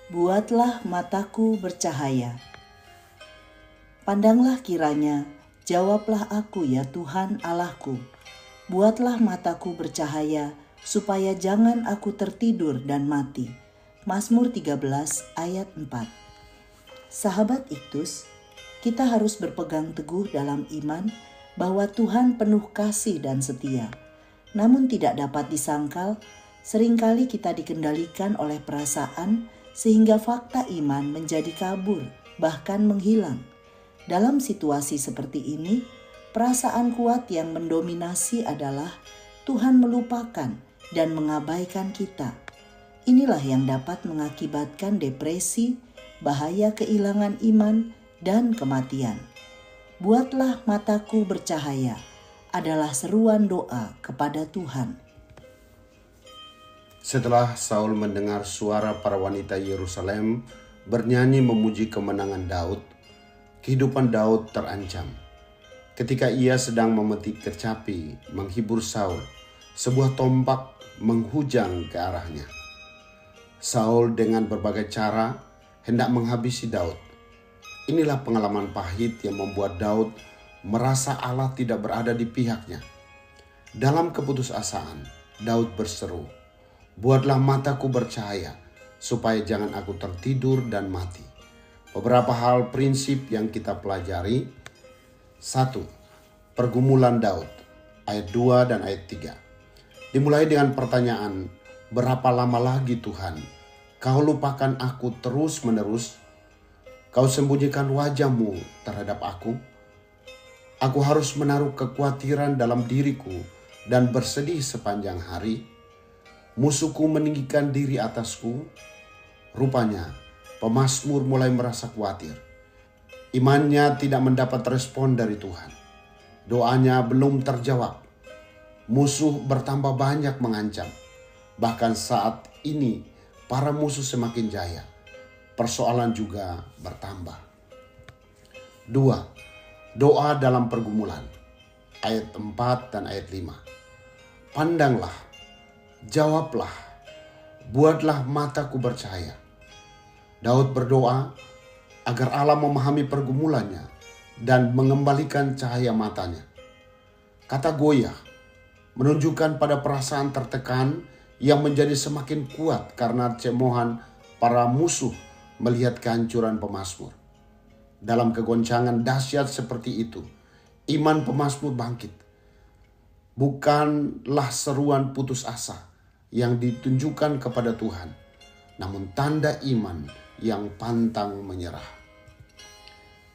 Buatlah mataku bercahaya. Pandanglah kiranya, jawablah aku ya Tuhan Allahku. Buatlah mataku bercahaya, supaya jangan aku tertidur dan mati. Mazmur 13 ayat 4. Sahabat Iktus, kita harus berpegang teguh dalam iman bahwa Tuhan penuh kasih dan setia. Namun tidak dapat disangkal, seringkali kita dikendalikan oleh perasaan sehingga fakta iman menjadi kabur, bahkan menghilang. Dalam situasi seperti ini, perasaan kuat yang mendominasi adalah Tuhan melupakan dan mengabaikan kita. Inilah yang dapat mengakibatkan depresi, bahaya kehilangan iman, dan kematian. Buatlah mataku bercahaya adalah seruan doa kepada Tuhan. Setelah Saul mendengar suara para wanita Yerusalem bernyanyi memuji kemenangan Daud, kehidupan Daud terancam. Ketika ia sedang memetik kecapi menghibur Saul, sebuah tombak menghujam ke arahnya. Saul dengan berbagai cara hendak menghabisi Daud. Inilah pengalaman pahit yang membuat Daud merasa Allah tidak berada di pihaknya. Dalam keputusasaan, Daud berseru, "Buatlah mataku bercahaya, supaya jangan aku tertidur dan mati." Beberapa hal prinsip yang kita pelajari. 1. Pergumulan Daud, ayat 2 dan ayat 3. Dimulai dengan pertanyaan, "Berapa lama lagi Tuhan, Kau lupakan aku terus-menerus? Kau sembunyikan wajah-Mu terhadap aku? Aku harus menaruh kekhawatiran dalam diriku dan bersedih sepanjang hari. Musuhku meninggikan diri atasku." Rupanya, pemazmur mulai merasa khawatir. Imannya tidak mendapat respon dari Tuhan. Doanya belum terjawab. Musuh bertambah banyak mengancam. Bahkan saat ini, para musuh semakin jaya. Persoalan juga bertambah. 2. Doa dalam pergumulan, ayat 4 dan ayat 5. Pandanglah, jawablah, buatlah mataku bercahaya. Daud berdoa agar Allah memahami pergumulannya dan mengembalikan cahaya matanya. Kata goyah menunjukkan pada perasaan tertekan yang menjadi semakin kuat karena cemoohan para musuh melihat kehancuran pemazmur. Dalam kegoncangan dahsyat seperti itu, iman pemazmur bangkit. Bukanlah seruan putus asa yang ditunjukkan kepada Tuhan, namun tanda iman yang pantang menyerah.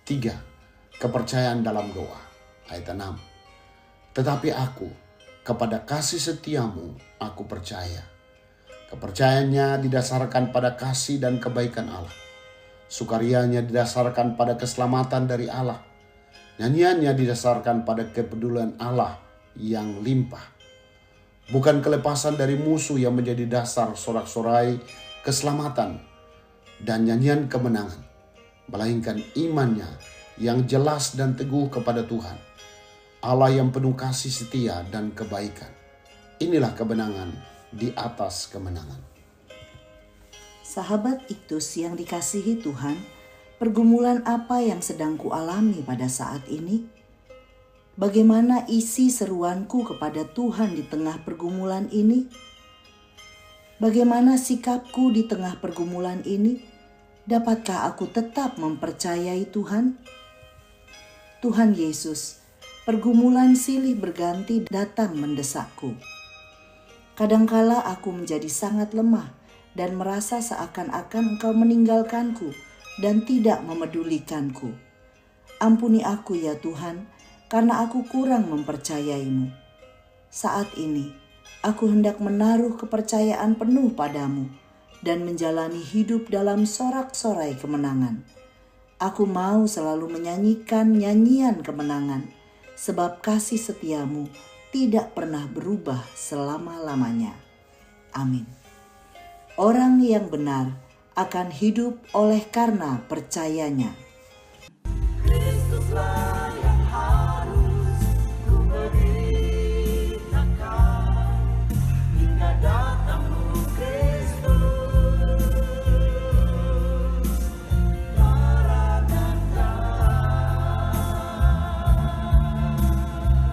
3. Kepercayaan dalam doa, ayat 6. Tetapi aku, kepada kasih setiamu, aku percaya. Kepercayaannya didasarkan pada kasih dan kebaikan Allah. Sukarianya didasarkan pada keselamatan dari Allah. Nyanyiannya didasarkan pada kepedulian Allah yang limpah. Bukan kelepasan dari musuh yang menjadi dasar sorak-sorai keselamatan dan nyanyian kemenangan, melainkan imannya yang jelas dan teguh kepada Tuhan, Allah yang penuh kasih setia dan kebaikan. Inilah kemenangan di atas kemenangan. Sahabat Iktus yang dikasihi Tuhan, pergumulan apa yang sedang kualami pada saat ini? Bagaimana isi seruanku kepada Tuhan di tengah pergumulan ini? Bagaimana sikapku di tengah pergumulan ini? Dapatkah aku tetap mempercayai Tuhan? Tuhan Yesus, pergumulan silih berganti datang mendesakku. Kadangkala aku menjadi sangat lemah dan merasa seakan-akan Engkau meninggalkanku dan tidak memedulikanku. Ampuni aku ya Tuhan, karena aku kurang mempercayai-Mu. Saat ini, aku hendak menaruh kepercayaan penuh padamu dan menjalani hidup dalam sorak-sorai kemenangan. Aku mau selalu menyanyikan nyanyian kemenangan, sebab kasih setiamu tidak pernah berubah selama-lamanya. Amin. Orang yang benar akan hidup oleh karena percayanya.